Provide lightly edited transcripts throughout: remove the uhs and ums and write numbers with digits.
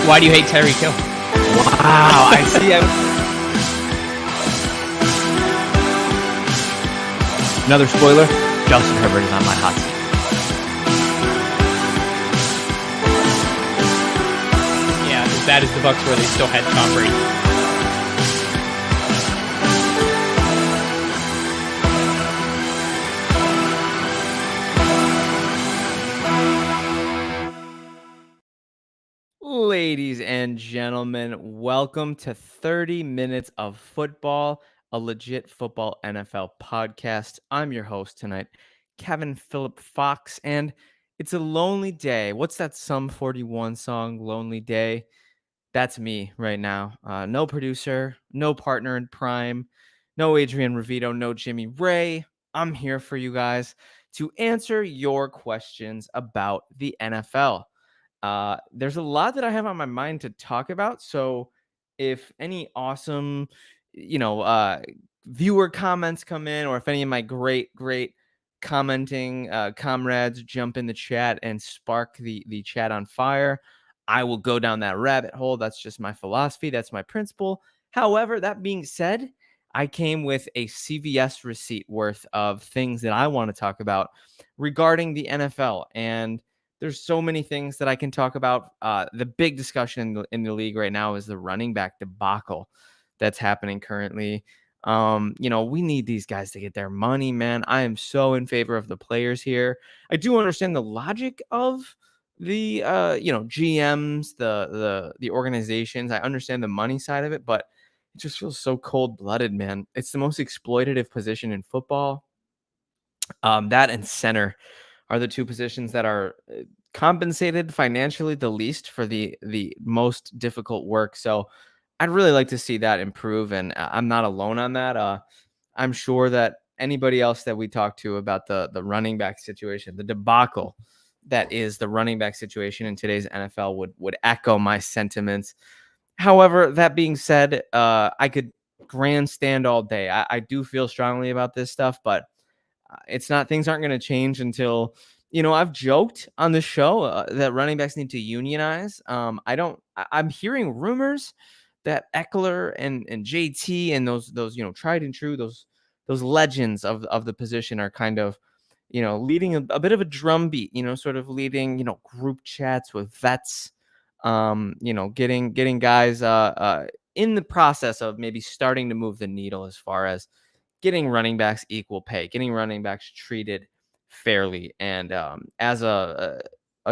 Why do you hate Tyreek Hill? Wow, I see. Another spoiler, Justin Herbert is on my hot seat. Yeah, as bad as the Bucs were, they still had Tom Brady. Ladies and gentlemen, welcome to 30 Minutes of Football, a legit football NFL podcast. I'm your host tonight, Kevin Phillip Fox, and it's a lonely day. What's that Sum 41 song, Lonely Day? That's me right now. No producer, no partner in prime, no Adrian Revito, no Jimmy Ray. I'm here for you guys to answer your questions about the NFL. There's a lot that I have on my mind to talk about. So if any awesome, viewer comments come in, or if any of my great commenting comrades jump in the chat and spark the chat on fire, I will go down that rabbit hole. That's just my philosophy. That's my principle. However, that being said, I came with a CVS receipt worth of things that I want to talk about regarding the NFL. And there's so many things that I can talk about. The big discussion in the league right now is the running back debacle that's happening currently. We need these guys to get their money, man. I am so in favor of the players here. I do understand the logic of the GMs, the organizations. I understand the money side of it, but it just feels so cold-blooded, man. It's the most exploitative position in football. That and center are the two positions that are compensated financially the least for the most difficult work. So I'd really like to see that improve, and I'm not alone on that. I'm sure that anybody else that we talk to about the running back situation, the debacle that is the running back situation in today's NFL would echo my sentiments. However, that being said, I could grandstand all day. I do feel strongly about this stuff, but it's not, things aren't going to change until, I've joked on the show that running backs need to unionize. I'm hearing rumors that Eckler and JT and those tried and true, those legends of the position are kind of, leading a bit of a drumbeat, sort of leading, group chats with vets, getting guys in the process of maybe starting to move the needle as far as getting running backs equal pay, getting running backs treated fairly. And as a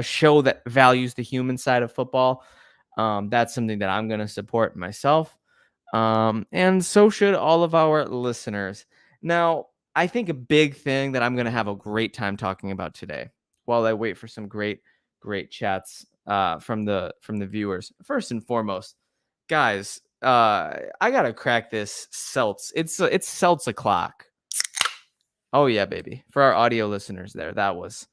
show that values the human side of football, that's something that I'm going to support myself. And so should all of our listeners. Now, I think a big thing that I'm going to have a great time talking about today, while I wait for some great chats from the viewers. First and foremost, guys, I gotta crack this Celts. It's Celts o'clock. Oh yeah, baby. For our audio listeners, that was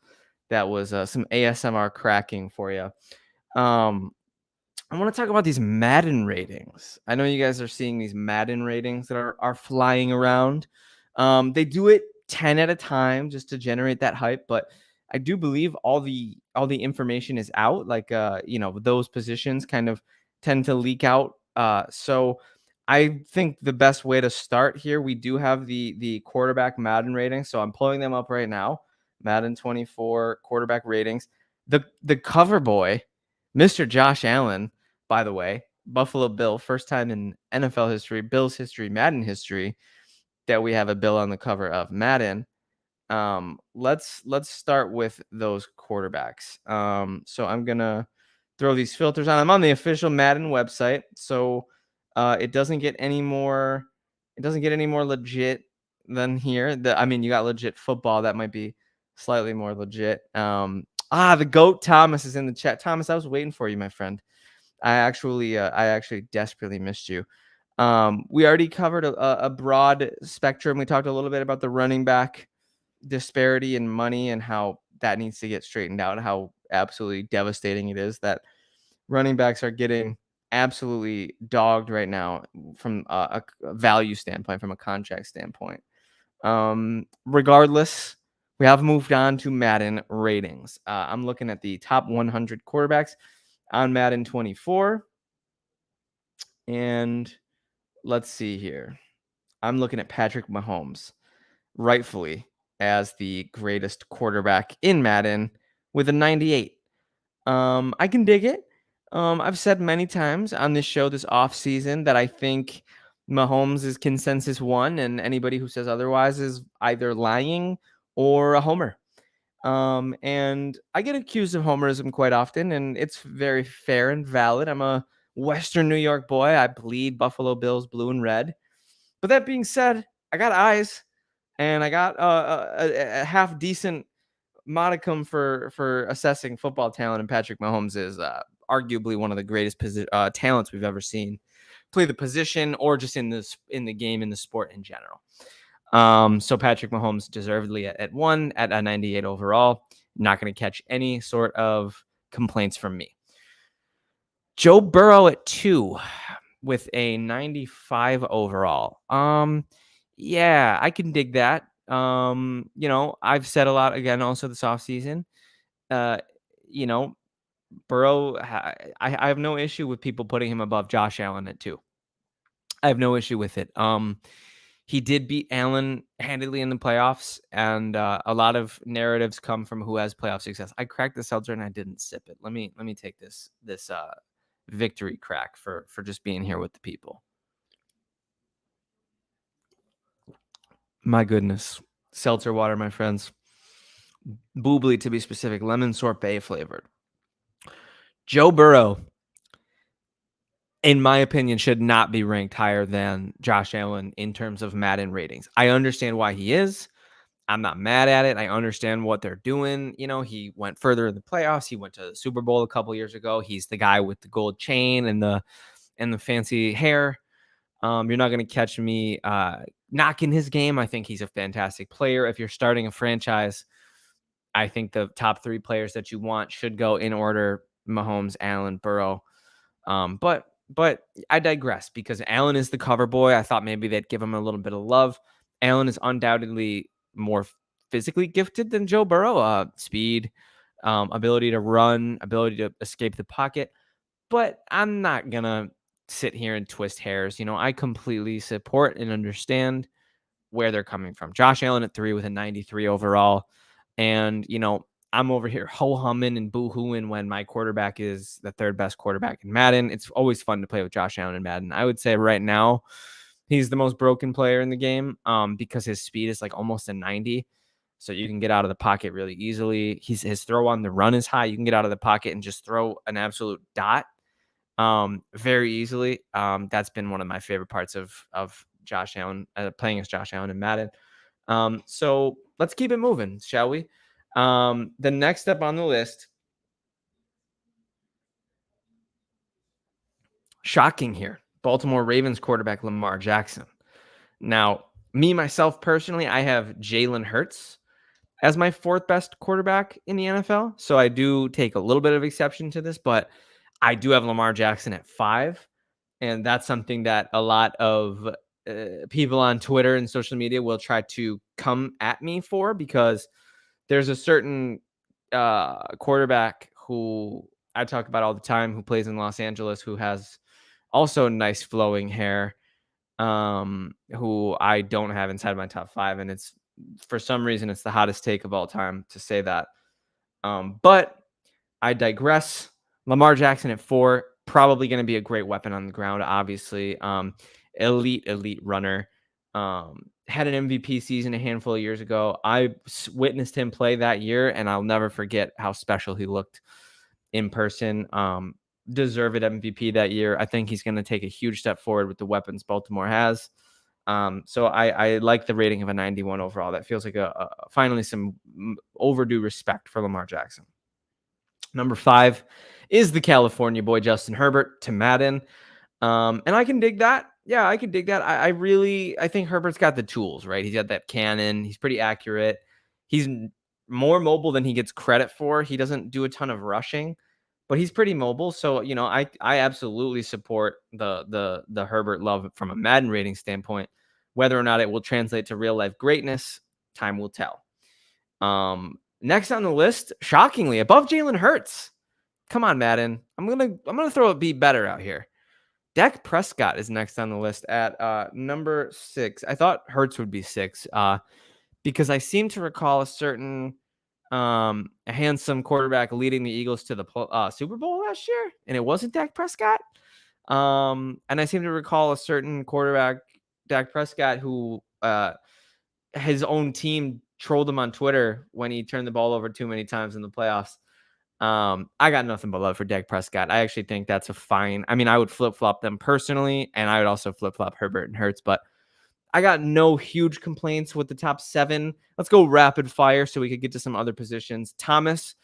some ASMR cracking for you. I want to talk about these Madden ratings. I know you guys are seeing these Madden ratings that are flying around. They do it 10 at a time just to generate that hype, but I do believe all the information is out. Like those positions kind of tend to leak out. So I think the best way to start here, we do have the quarterback Madden ratings. So I'm pulling them up right now. Madden 24 quarterback ratings. The cover boy, Mr. Josh Allen, by the way, Buffalo Bill, first time in NFL history, Bills history, Madden history, that we have a Bill on the cover of Madden. Let's start with those quarterbacks. So I'm gonna throw these filters on. I'm on the official Madden website, so it doesn't get any more legit than here. You got legit football. That might be slightly more legit. The GOAT Thomas is in the chat. Thomas, I was waiting for you, my friend. I actually desperately missed you. We already covered a broad spectrum. We talked a little bit about the running back disparity in money and how that needs to get straightened out, how absolutely devastating it is that running backs are getting absolutely dogged right now from a value standpoint, from a contract standpoint. Regardless, we have moved on to Madden ratings. I'm looking at the top 100 quarterbacks. on Madden 24. And let's see here. I'm looking at Patrick Mahomes, rightfully as the greatest quarterback in Madden with a 98. I can dig it. I've said many times on this show this offseason that I think Mahomes is consensus one, and anybody who says otherwise is either lying or a homer. And I get accused of homerism quite often, and it's very fair and valid. I'm a Western New York boy. I bleed Buffalo Bills blue and red. But that being said, I got eyes, and I got a half decent modicum for assessing football talent. And Patrick Mahomes is arguably one of the greatest talents we've ever seen play the position, or just in the game, in the sport in general. So Patrick Mahomes deservedly at 1 at a 98 overall. Not going to catch any sort of complaints from me. Joe Burrow at 2 with a 95 overall. Yeah, I can dig that. I've said a lot again also this offseason. Burrow, I have no issue with people putting him above Josh Allen at 2. I have no issue with it. He did beat Allen handedly in the playoffs, and a lot of narratives come from who has playoff success. I cracked the seltzer and I didn't sip it. Let me take this victory crack for just being here with the people. My goodness, seltzer water, my friends. Boobly, to be specific, lemon sorbet flavored. Joe Burrow, in my opinion, should not be ranked higher than Josh Allen in terms of Madden ratings. I understand why he is. I'm not mad at it. I understand what they're doing. He went further in the playoffs. He went to the Super Bowl a couple years ago. He's the guy with the gold chain and the fancy hair. You're not going to catch me knocking his game. I think he's a fantastic player. If you're starting a franchise, I think the top 3 players that you want should go in order: Mahomes, Allen, Burrow. But I digress, because Allen is the cover boy. I thought maybe they'd give him a little bit of love. Allen is undoubtedly more physically gifted than Joe Burrow. Speed, ability to run, ability to escape the pocket. But I'm not going to sit here and twist hairs. I completely support and understand where they're coming from. Josh Allen at 3 with a 93 overall. And, I'm over here ho-humming and boo-hooing when my quarterback is the 3rd best quarterback in Madden. It's always fun to play with Josh Allen in Madden. I would say right now he's the most broken player in the game because his speed is like almost a 90. So you can get out of the pocket really easily. His throw on the run is high. You can get out of the pocket and just throw an absolute dot very easily. That's been one of my favorite parts of Josh Allen, playing as Josh Allen in Madden. So let's keep it moving, shall we? The next up on the list, shocking here, Baltimore Ravens quarterback Lamar Jackson. Now, myself personally, I have Jalen Hurts as my 4th best quarterback in the NFL. So I do take a little bit of exception to this, but I do have Lamar Jackson at 5. And that's something that a lot of people on Twitter and social media will try to come at me for, because there's a certain quarterback who I talk about all the time, who plays in Los Angeles, who has also nice flowing hair, who I don't have inside my top 5. And it's, for some reason, it's the hottest take of all time to say that. But I digress. Lamar Jackson at 4, probably going to be a great weapon on the ground, obviously. Elite runner. Had an MVP season a handful of years ago. I witnessed him play that year, and I'll never forget how special he looked in person. Deserved MVP that year. I think he's going to take a huge step forward with the weapons Baltimore has. So I like the rating of a 91 overall. That feels like a finally some overdue respect for Lamar Jackson. Number 5 is the California boy, Justin Herbert, to Madden. And I can dig that. Yeah, I can dig that. I think Herbert's got the tools, right? He's got that cannon. He's pretty accurate. He's more mobile than he gets credit for. He doesn't do a ton of rushing, but he's pretty mobile. So, I absolutely support the Herbert love from a Madden rating standpoint. Whether or not it will translate to real life greatness, time will tell. Next on the list, shockingly, above Jalen Hurts, come on, Madden. I'm gonna throw a be better out here. Dak Prescott is next on the list at number 6. I thought Hurts would be 6 because I seem to recall a certain a handsome quarterback leading the Eagles to the Super Bowl last year, and it wasn't Dak Prescott. And I seem to recall a certain quarterback, Dak Prescott, who his own team trolled him on Twitter when he turned the ball over too many times in the playoffs. I got nothing but love for Dak Prescott. I actually think that's a fine. I mean, I would flip flop them personally, and I would also flip flop Herbert and Hurts, but I got no huge complaints with the top 7. Let's go rapid fire so we could get to some other positions. Thomas,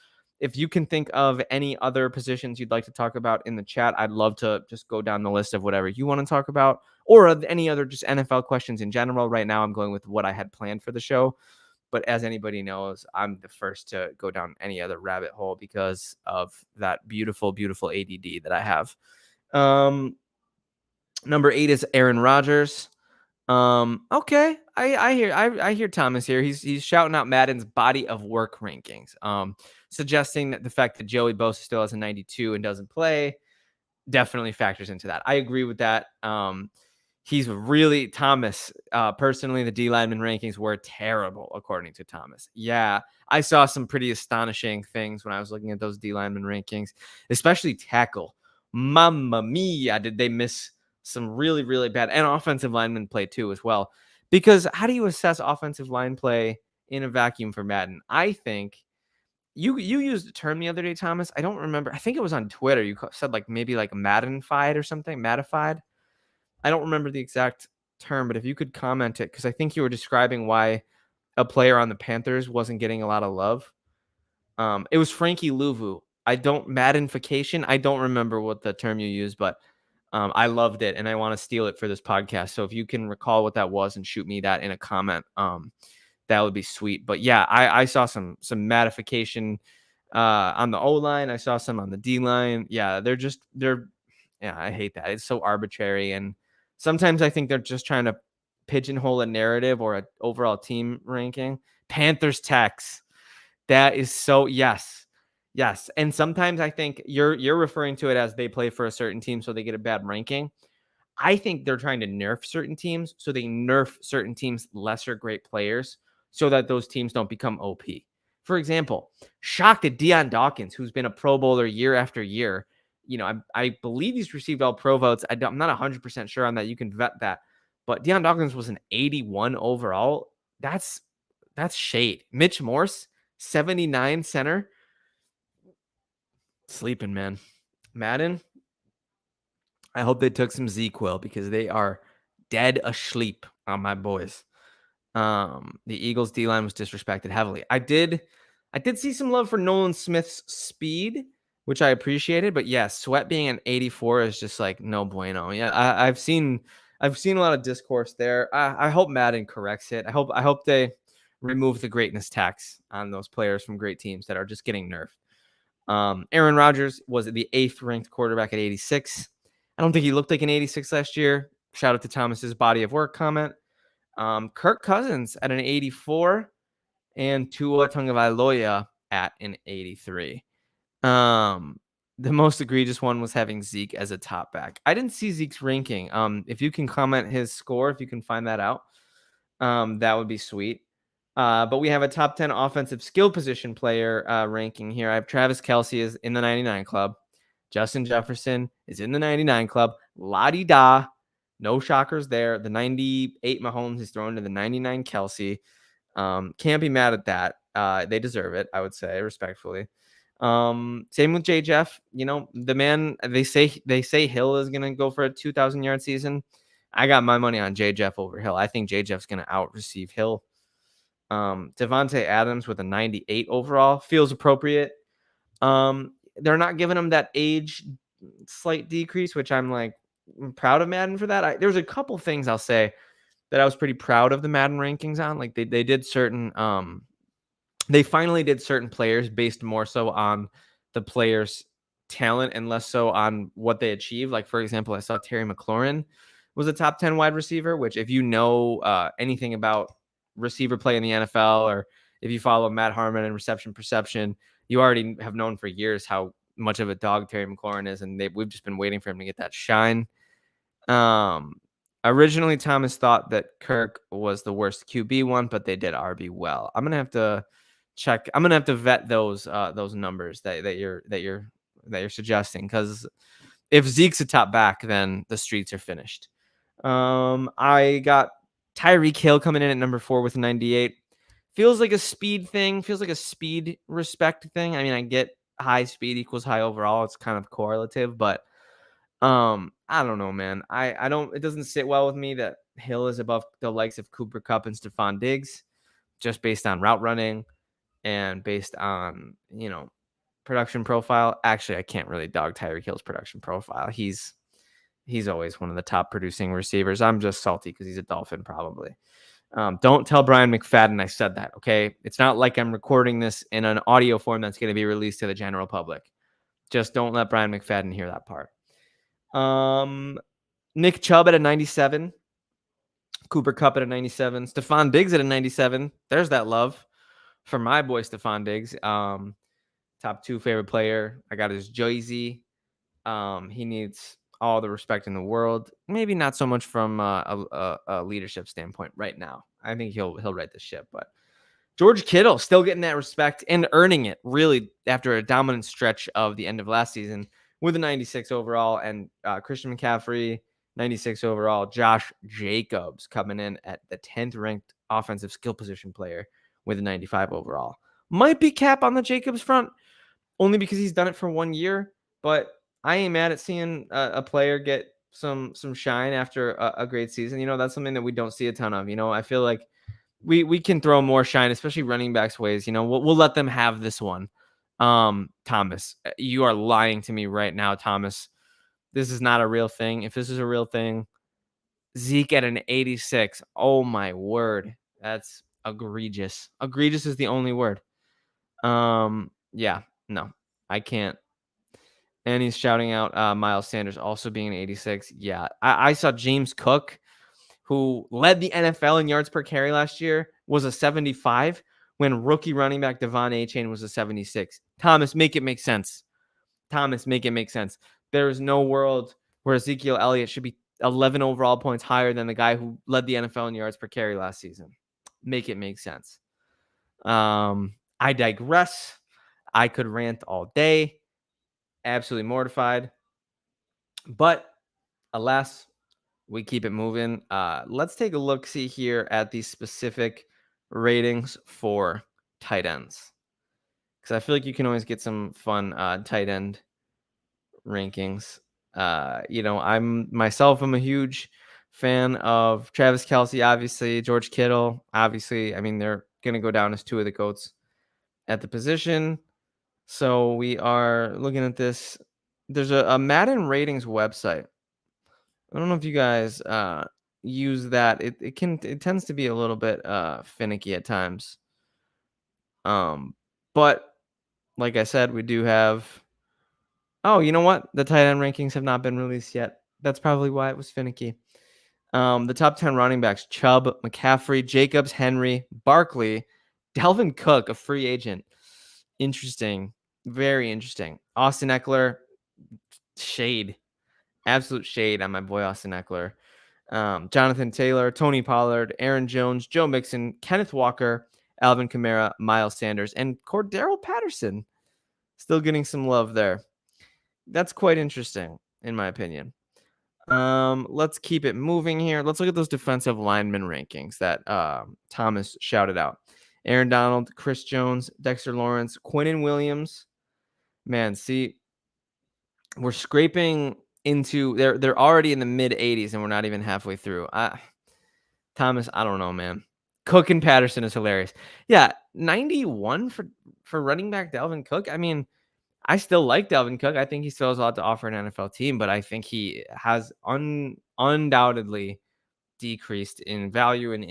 if you can think of any other positions you'd like to talk about in the chat, I'd love to just go down the list of whatever you want to talk about, or any other just NFL questions in general. Right now, I'm going with what I had planned for the show. But as anybody knows, I'm the first to go down any other rabbit hole because of that beautiful, beautiful ADD that I have. Number 8 is Aaron Rodgers. Okay. I hear Thomas here. He's shouting out Madden's body of work rankings. Suggesting that the fact that Joey Bosa still has a 92 and doesn't play definitely factors into that. I agree with that. He's really Thomas. Personally, the D lineman rankings were terrible according to Thomas. Yeah, I saw some pretty astonishing things when I was looking at those D lineman rankings, especially tackle. Mamma mia, did they miss some really, really bad and offensive lineman play too as well? Because how do you assess offensive line play in a vacuum for Madden? I think you used a term the other day, Thomas. I don't remember. I think it was on Twitter. You said like maybe like Maddenified or something. Madified. I don't remember the exact term, but if you could comment it, because I think you were describing why a player on the Panthers wasn't getting a lot of love. It was Frankie Louvu. Maddenification. I don't remember what the term you used, but I loved it and I want to steal it for this podcast. So if you can recall what that was and shoot me that in a comment, that would be sweet. But yeah, I saw some madification on the O line. I saw some on the D line. Yeah, yeah, I hate that. It's so arbitrary. And sometimes I think they're just trying to pigeonhole a narrative or an overall team ranking. Panthers Tex. That is so yes. Yes. And sometimes I think you're referring to it as they play for a certain team so they get a bad ranking. I think they're trying to nerf certain teams so they nerf certain teams lesser great players so that those teams don't become OP. For example, shocked at Deion Dawkins, who's been a Pro Bowler year after year. I believe he's received all pro votes. I'm not 100% sure on that. You can vet that. But Deion Dawkins was an 81 overall. That's shade. Mitch Morse, 79 center. Sleeping, man. Madden, I hope they took some Z-Quil because they are dead asleep on my boys. The Eagles D-line was disrespected heavily. I did see some love for Nolan Smith's speed, which I appreciated, but yeah, Sweat being an 84 is just like no bueno. Yeah, I've seen a lot of discourse there. I hope Madden corrects it. I hope they remove the greatness tax on those players from great teams that are just getting nerfed. Aaron Rodgers was the 8th ranked quarterback at 86. I don't think he looked like an 86 last year. Shout out to Thomas's body of work comment. Kirk Cousins at an 84 and Tua Tagovailoa at an 83. The most egregious one was having Zeke as a top back. I didn't see Zeke's ranking. If you can comment his score, if you can find that out, that would be sweet. But we have a top 10 offensive skill position player ranking here. I have Travis Kelce is in the 99 club. Justin Jefferson is in the 99 club. La-di-da. No shockers there. The 98 Mahomes is thrown to the 99 Kelce. Can't be mad at that. They deserve it, I would say, respectfully. Same with J. Jeff. The man, they say Hill is going to go for a 2,000-yard season. I got my money on J. Jeff over Hill. I think J. Jeff's going to out-receive Hill. Devontae Adams with a 98 overall feels appropriate. They're not giving him that age slight decrease, which I'm proud of Madden for that. There's a couple things I'll say that I was pretty proud of the Madden rankings on. Like they did certain, they finally did certain players based more so on the player's talent and less so on what they achieved. Like, for example, I saw Terry McLaurin was a top 10 wide receiver, which if you know anything about receiver play in the NFL, or if you follow Matt Harmon and reception perception, you already have known for years how much of a dog Terry McLaurin is, and we've just been waiting for him to get that shine. Originally, Thomas thought that Kirk was the worst QB one, but they did RB well. I'm gonna have to check. I'm gonna have to vet those numbers that you're suggesting, because if Zeke's a top back, then the streets are finished. I got Tyreek Hill coming in at number 4 with 98. Feels like a speed thing. Feels like a speed respect thing. I mean, I get high speed equals high overall. It's kind of correlative, but I don't know, man. I don't. It doesn't sit well with me that Hill is above the likes of Cooper Kupp and Stephon Diggs, just based on route running and based on production profile. Actually, I can't really dog Tyreek Hill's production profile. He's always one of the top producing receivers. I'm just salty because he's a Dolphin, probably. Don't tell Brian McFadden I said that, okay? It's not like I'm recording this in an audio form that's going to be released to the general public. Just don't let Brian McFadden hear that part. Nick Chubb at a 97. Cooper Kupp at a 97. Stephon Diggs at a 97. There's that love for my boy Stephon Diggs. Top 2 favorite player. I got his jersey. He needs all the respect in the world. Maybe not so much from a leadership standpoint right now. I think he'll right the ship. But George Kittle still getting that respect and earning it, really, after a dominant stretch of the end of last season with a 96 overall. And Christian McCaffrey, 96 overall. Josh Jacobs coming in at the 10th ranked offensive skill position player with a 95 overall. Might be cap on the Jacobs front, only because he's done it for 1 year. But I ain't mad at seeing a player get some shine after a great season. That's something that we don't see a ton of. I feel like we can throw more shine, especially running backs ways. We'll let them have this one. Thomas, you are lying to me right now, Thomas. This is not a real thing. If this is a real thing, Zeke at an 86. Oh my word. That's egregious. Egregious is the only word. Yeah, no, I can't. And he's shouting out Miles Sanders also being an 86. Yeah, I saw James Cook, who led the NFL in yards per carry last year, was a 75 when rookie running back Devon Achane was a 76. Thomas, make it make sense. Thomas, make it make sense. There is no world where Ezekiel Elliott should be 11 overall points higher than the guy who led the NFL in yards per carry last season. Make it make sense. I digress. I could rant all day. Absolutely mortified. But alas, we keep it moving. Let's take a look, see here at the specific ratings for tight ends, because I feel like you can always get some fun tight end rankings. I'm a huge fan of Travis Kelce, obviously, George Kittle, obviously. I mean, they're going to go down as 2 of the GOATs at the position. So we are looking at this. There's a Madden ratings website. I don't know if you guys use that. It tends to be a little bit finicky at times. But like I said, we do have. Oh, you know what? The tight end rankings have not been released yet. That's probably why it was finicky. The top 10 running backs: Chubb, McCaffrey, Jacobs, Henry, Barkley, Dalvin Cook, a free agent. Interesting. Very interesting. Austin Eckler, shade. Absolute shade on my boy Austin Eckler. Jonathan Taylor, Tony Pollard, Aaron Jones, Joe Mixon, Kenneth Walker, Alvin Kamara, Miles Sanders, and Cordero Patterson. Still getting some love there. That's quite interesting, in my opinion. Let's keep it moving here. Let's look at those defensive lineman rankings that Thomas shouted out. Aaron Donald, Chris Jones, Dexter Lawrence, Quinnen Williams. Man, see, we're scraping into they're already in the mid 80s and we're not even halfway through. Thomas, I don't know, man. Cook and Patterson is hilarious. Yeah, 91 for running back Dalvin Cook. I mean, I still like Dalvin Cook. I think he still has a lot to offer an NFL team, but I think he has undoubtedly decreased in value and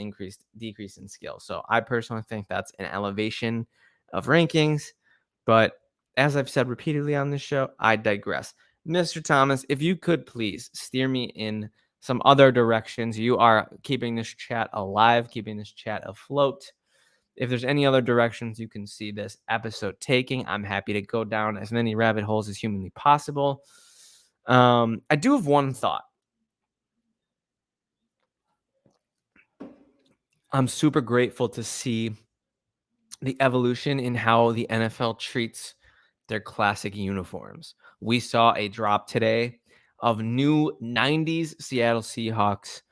decrease in skill. So I personally think that's an elevation of rankings. But as I've said repeatedly on this show, I digress. Mr. Thomas, if you could please steer me in some other directions. You are keeping this chat alive, keeping this chat afloat. if there's any other directions you can see this episode taking, I'm happy to go down as many rabbit holes as humanly possible. I do have one thought. I'm super grateful to see the evolution in how the NFL treats their classic uniforms. We saw a drop today of new 90s Seattle Seahawks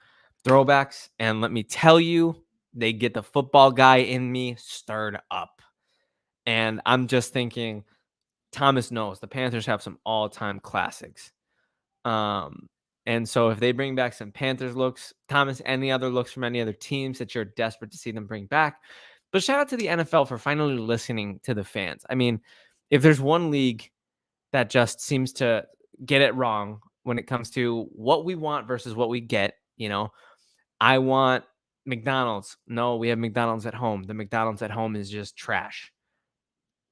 throwbacks, and let me tell you, they get the football guy in me stirred up. And I'm just thinking, Thomas knows the Panthers have some all-time classics. Um, and so if they bring back some Panthers looks, Thomas, any other looks from any other teams that you're desperate to see them bring back. But shout out to the NFL for finally listening to the fans. I mean, if there's one league that just seems to get it wrong when it comes to what we want versus what we get, I want McDonald's. No, we have McDonald's at home. The McDonald's at home is just trash.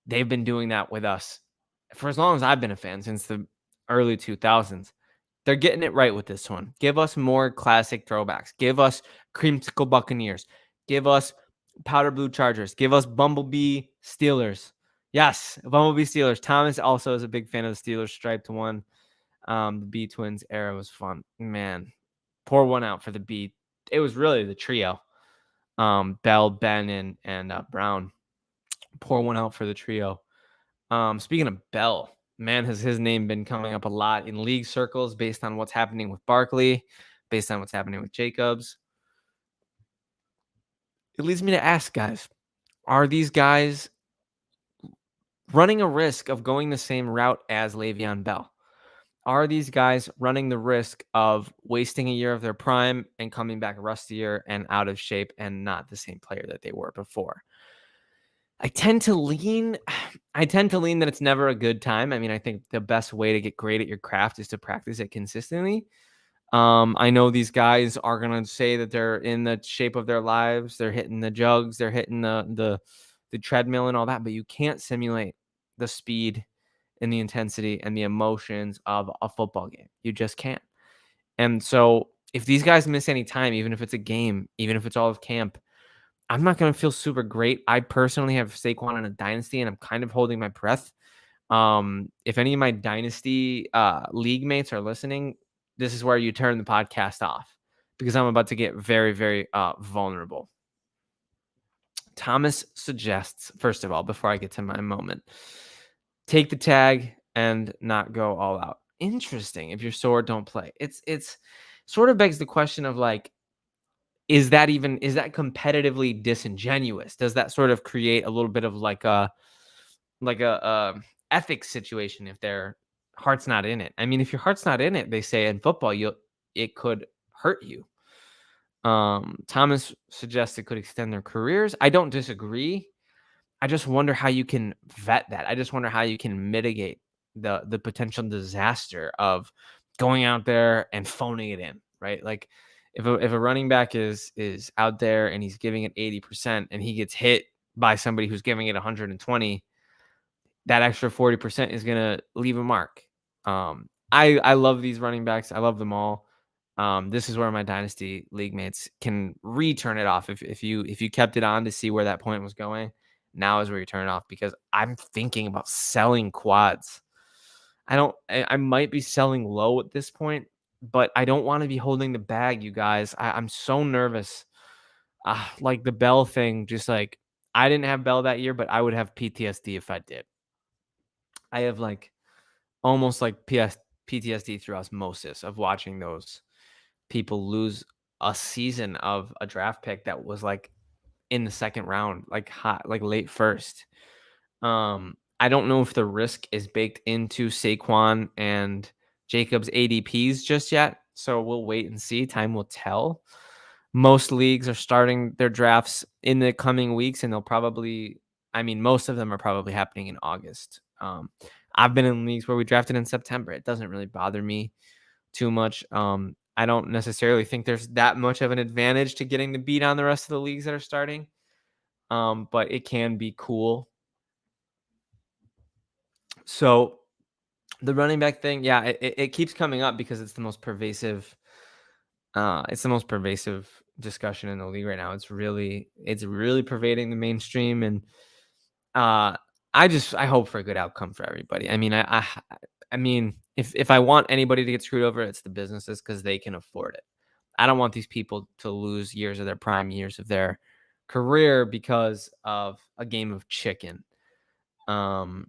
They've been doing that with us for as long as I've been a fan, since the early 2000s. They're getting it right with this one. Give us more classic throwbacks. Give us creamsicle Buccaneers. Give us powder blue Chargers. Give us Bumblebee Steelers. Yes, Bumblebee Steelers. Thomas also is a big fan of the Steelers striped one. The B Twins era was fun. Man, pour one out for the B. It was really the trio. Bell, Ben, and Brown. Pour one out for the trio. Speaking of Bell, man, has his name been coming up a lot in league circles based on what's happening with Barkley, based on what's happening with Jacobs. It leads me to ask, guys, are these guys running a risk of going the same route as Le'Veon Bell? Are these guys running the risk of wasting a year of their prime and coming back rustier and out of shape and not the same player that they were before? I tend to lean that it's never a good time. I mean, I think the best way to get great at your craft is to practice it consistently. I know these guys are going to say that they're in the shape of their lives. They're hitting the jugs, they're hitting the treadmill and all that, but you can't simulate the speed and the intensity and the emotions of a football game. You just can't. And so if these guys miss any time, even if it's a game, even if it's all of camp, I'm not going to feel super great. I personally have Saquon in a dynasty, and I'm kind of holding my breath. If any of my dynasty league mates are listening, this is where you turn the podcast off, because I'm about to get very, very vulnerable. Thomas suggests, first of all, before I get to my moment, take the tag and not go all out. Interesting. If you're sore, don't play. It's sort of begs the question of, like, is that competitively disingenuous? Does that sort of create a little bit of like a ethics situation if their heart's not in it? I mean, if your heart's not in it, they say in football, it could hurt you. Thomas suggests it could extend their careers. I don't disagree. I just wonder how you can vet that. I just wonder how you can mitigate the potential disaster of going out there and phoning it in, right? Like, if a running back is out there and he's giving it 80% and he gets hit by somebody who's giving it 120, that extra 40% is going to leave a mark. I love these running backs. I love them all. This is where my dynasty league mates can turn it off. If you kept it on to see where that point was going, now is where you turn it off, because I'm thinking about selling quads. I might be selling low at this point, but I don't want to be holding the bag, you guys. I'm so nervous. Like the Bell thing, just like, I didn't have Bell that year, but I would have PTSD if I did. I have like almost like PTSD through osmosis of watching those people lose a season of a draft pick that was like in the second round, like hot, like late first. I don't know if the risk is baked into Saquon and Jacobs ADPs just yet, so we'll wait and see. Time will tell. Most leagues are starting their drafts in the coming weeks, and most of them are probably happening in August. I've been in leagues where we drafted in September. It doesn't really bother me too much. I don't necessarily think there's that much of an advantage to getting the beat on the rest of the leagues that are starting. But it can be cool. So the running back thing, yeah, it keeps coming up because it's the most pervasive. It's the most pervasive discussion in the league right now. It's really pervading the mainstream, and uh, I hope for a good outcome for everybody. I mean, I mean, if I want anybody to get screwed over, it's the businesses because they can afford it. I don't want these people to lose years of their prime, years of their career because of a game of chicken. Um,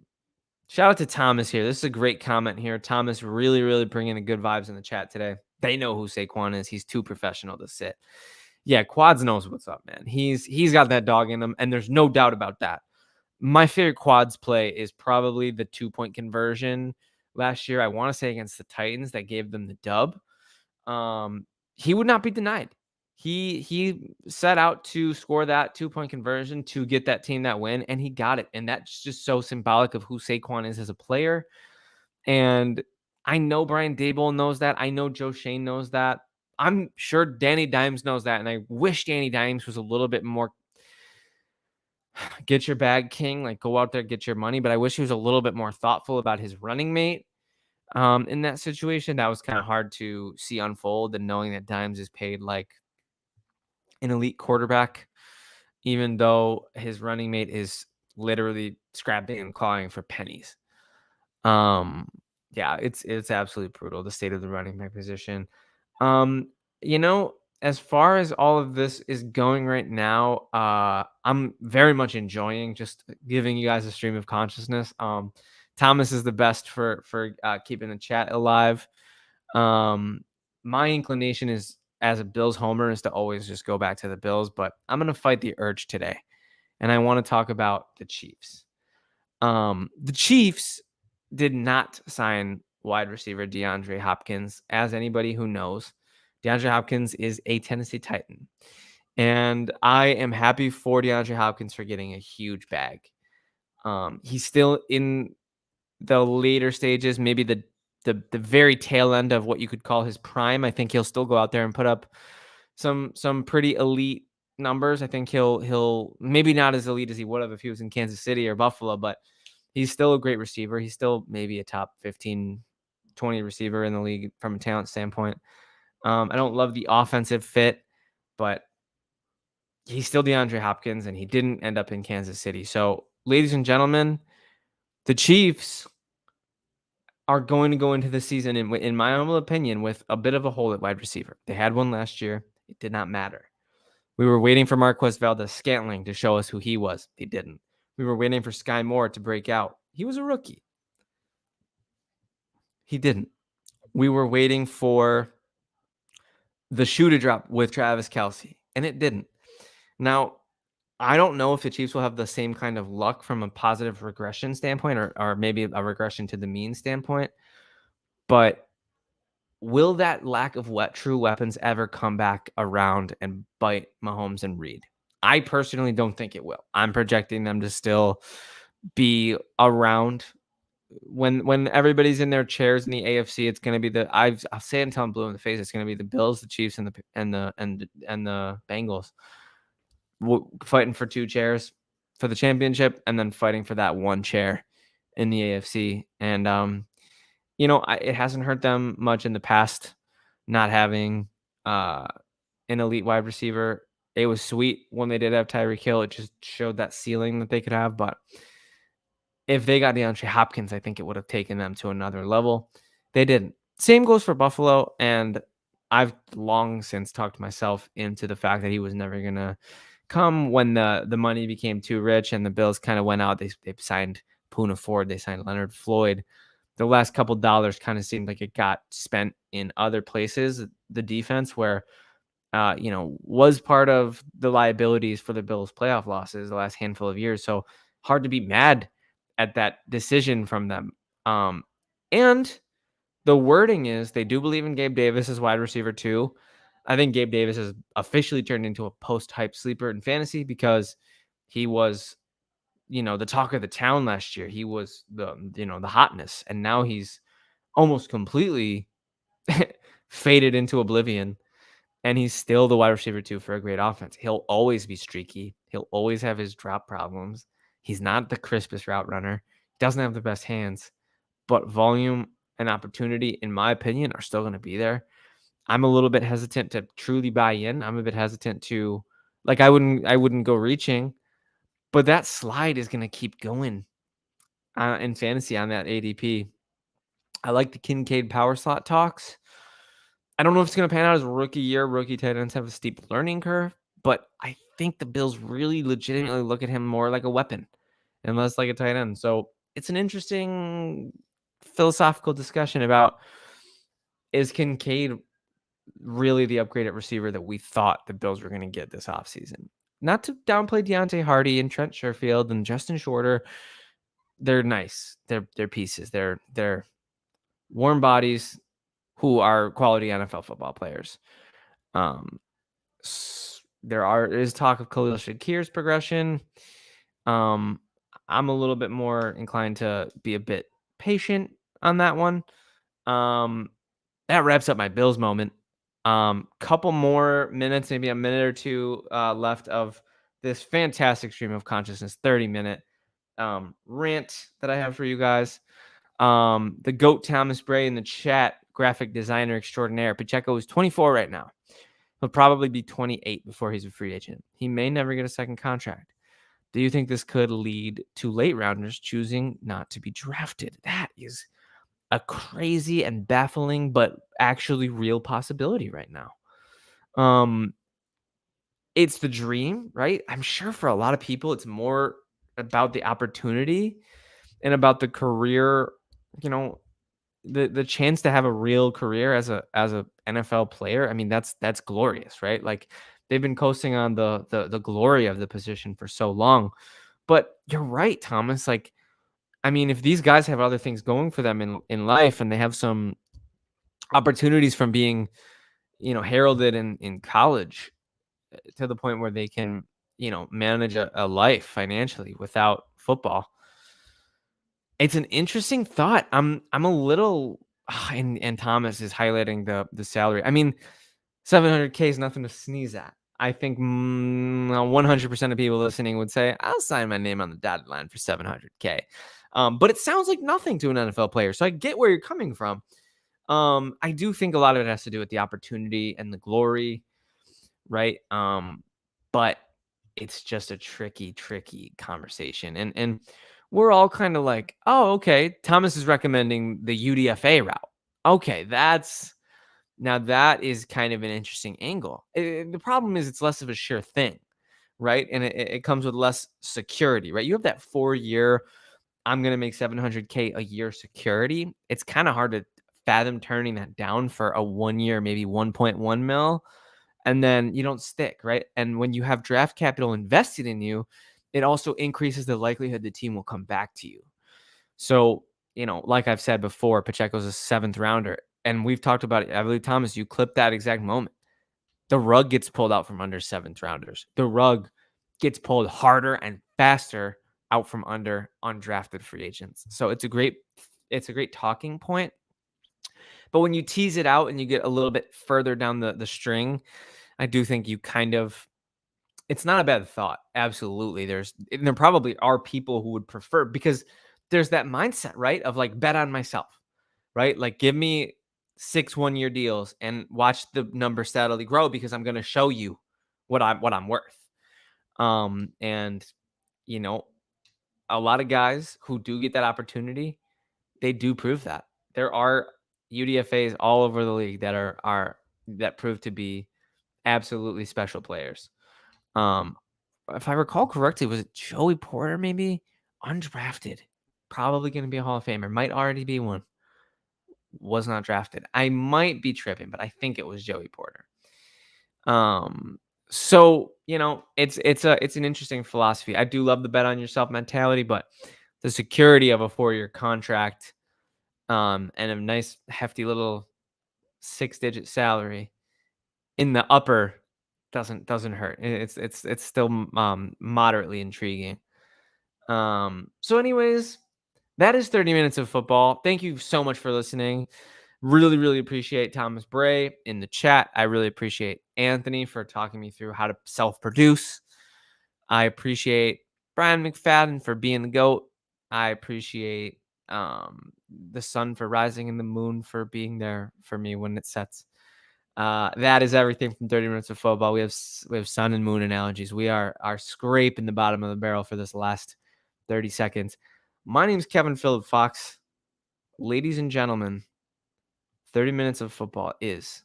Shout out to Thomas here. This is a great comment here. Thomas really bringing the good vibes in the chat today. They know who Saquon is. He's too professional to sit. Yeah, Quads knows what's up, man. He's got that dog in him, and there's no doubt about that. My favorite Quads play is probably the 2-point conversion last year. I want to say against the Titans that gave them the dub. He would not be denied. He set out to score that 2-point conversion to get that team that win, and he got it. And that's just so symbolic of who Saquon is as a player. And I know Brian Daboll knows that. I know Joe Shane knows that. I'm sure Danny Dimes knows that. And I wish Danny Dimes was a little bit more get your bag king, like go out there, get your money. But I wish he was a little bit more thoughtful about his running mate. In that situation, that was kind of hard to see unfold, and knowing that Dimes is paid like an elite quarterback, even though his running mate is literally scrapping and clawing for pennies. Um, yeah, it's absolutely brutal, the state of the running back position. Um, as far as all of this is going right now, I'm very much enjoying just giving you guys a stream of consciousness. Thomas is the best for keeping the chat alive. My inclination is, as a Bills homer, is to always just go back to the Bills, but I'm going to fight the urge today, and I want to talk about the Chiefs. The Chiefs did not sign wide receiver DeAndre Hopkins. As anybody who knows, DeAndre Hopkins is a Tennessee Titan, and I am happy for DeAndre Hopkins for getting a huge bag. He's still in the later stages, maybe the very tail end of what you could call his prime. I think he'll still go out there and put up some pretty elite numbers. I think he'll maybe not as elite as he would have if he was in Kansas City or Buffalo, but he's still a great receiver. He's still maybe a top 15, 20 receiver in the league from a talent standpoint. I don't love the offensive fit, but he's still DeAndre Hopkins, and he didn't end up in Kansas City. So, ladies and gentlemen, the Chiefs are going to go into the season, in my humble opinion, with a bit of a hole at wide receiver. They had one last year. It did not matter. We were waiting for Marquez Valdes-Scantling to show us who he was. He didn't. We were waiting for Sky Moore to break out. He was a rookie. He didn't. We were waiting for the shoe to drop with Travis Kelce, and it didn't. Now, I don't know if the Chiefs will have the same kind of luck from a positive regression standpoint, or maybe a regression to the mean standpoint, but will that lack of true weapons ever come back around and bite Mahomes and Reed? I personally don't think it will. I'm projecting them to still be around when everybody's in their chairs in the AFC. It's going to be I'll say it until I'm blue in the face. It's going to be the Bills, the Chiefs, and the Bengals fighting for 2 chairs for the championship, and then fighting for that 1 chair in the AFC. And it hasn't hurt them much in the past not having an elite wide receiver. It was sweet when they did have Tyreek Hill. It just showed that ceiling that they could have. But if they got DeAndre Hopkins, I think it would have taken them to another level. They didn't. Same goes for Buffalo. And I've long since talked myself into the fact that he was never going to come when the money became too rich and the Bills kind of went out. They signed Poona Ford. They signed Leonard Floyd. The last couple dollars kind of seemed like it got spent in other places. The defense, where was part of the liabilities for the Bills' playoff losses the last handful of years. So hard to be mad at that decision from them. And the wording is they do believe in Gabe Davis as wide receiver too. I think Gabe Davis has officially turned into a post-hype sleeper in fantasy because he was, the talk of the town last year. He was the hotness, and now he's almost completely faded into oblivion. And he's still the wide receiver 2 for a great offense. He'll always be streaky. He'll always have his drop problems. He's not the crispest route runner. He doesn't have the best hands, but volume and opportunity, in my opinion, are still going to be there. I'm a little bit hesitant to truly buy in. I'm a bit hesitant to like I wouldn't go reaching, but that slide is gonna keep going in fantasy on that ADP. I like the Kincaid power slot talks. I don't know if it's gonna pan out as a rookie year. Rookie tight ends have a steep learning curve, but I think the Bills really legitimately look at him more like a weapon and less like a tight end. So it's an interesting philosophical discussion about, is Kincaid really the upgraded receiver that we thought the Bills were going to get this offseason? Not to downplay Deontay Hardy and Trent Sherfield and Justin Shorter. They're nice. They're pieces. They're warm bodies who are quality NFL football players. Um, there is talk of Khalil Shakir's progression. Um, I'm a little bit more inclined to be a bit patient on that one. Um, that wraps up my Bills moment. Couple more minutes, maybe a minute or two left of this fantastic stream of consciousness 30-minute rant that I have for you guys. The GOAT Thomas Bray in the chat, graphic designer extraordinaire. Pacheco is 24 right now. He'll probably be 28 before he's a free agent. He may never get a second contract. Do you think this could lead to late rounders choosing not to be drafted? That is a crazy and baffling, but actually real possibility right now. It's the dream, right? I'm sure for a lot of people, it's more about the opportunity and about the career, you know, the chance to have a real career as a NFL player. I mean, that's glorious, right? Like they've been coasting on the glory of the position for so long. But you're right, Thomas. Like, I mean, if these guys have other things going for them in life and they have some opportunities from being, heralded in college, to the point where they can, manage a life financially without football. It's an interesting thought. I'm a little and Thomas is highlighting the salary. I mean, 700K is nothing to sneeze at. I think 100% of people listening would say, I'll sign my name on the dotted line for 700K. But it sounds like nothing to an NFL player. So I get where you're coming from. I do think a lot of it has to do with the opportunity and the glory, right? But it's just a tricky conversation. And we're all kind of like, oh, okay, Thomas is recommending the UDFA route. Okay, that is kind of an interesting angle. The problem is it's less of a sure thing, right? And it comes with less security, right? You have that 4-year, I'm going to make 700K a year security. It's kind of hard to fathom turning that down for a 1 year, maybe 1.1 mil. And then you don't stick, right? And when you have draft capital invested in you, it also increases the likelihood the team will come back to you. So, like I've said before, Pacheco's a 7th rounder. And we've talked about it. I believe, Thomas, you clipped that exact moment. The rug gets pulled out from under 7th rounders. The rug gets pulled harder and faster out from under undrafted free agents. So it's a great talking point. But when you tease it out and you get a little bit further down the string, I do think you kind of, it's not a bad thought. Absolutely. There probably are people who would prefer, because there's that mindset, right? Of like, bet on myself, right? Like, give me 6 1-year deals and watch the number steadily grow, because I'm going to show you what I'm worth. And you know, a lot of guys who do get that opportunity, they do prove that. There are UDFAs all over the league that that prove to be absolutely special players. If I recall correctly, was it Joey Porter, maybe undrafted, probably going to be a Hall of Famer, might already be one, was not drafted. I might be tripping, but I think it was Joey Porter. So it's an interesting philosophy. I do love the bet on yourself mentality, but the security of a 4-year contract, and a nice hefty little 6-digit salary in the upper doesn't hurt. It's still moderately intriguing. So anyways, that is 30 minutes of football. Thank you so much for listening. Really, really appreciate Thomas Bray in the chat. I really appreciate Anthony for talking me through how to self-produce. I appreciate Brian McFadden for being the GOAT. I appreciate the sun for rising and the moon for being there for me when it sets. That is everything from 30 Minutes of Football. We have sun and moon analogies. We are scraping the bottom of the barrel for this last 30 seconds. My name is Kevin Phillip Fox. Ladies and gentlemen, 30 Minutes of Football is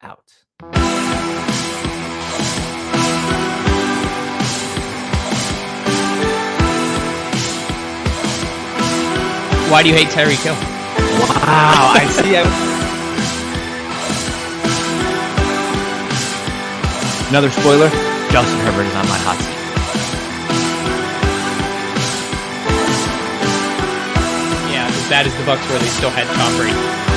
out. Why do you hate Tyreek Hill? Wow, I see. Another spoiler, Justin Herbert is on my hot seat. Yeah, as bad as the Bucs were, they still had Tom Brady.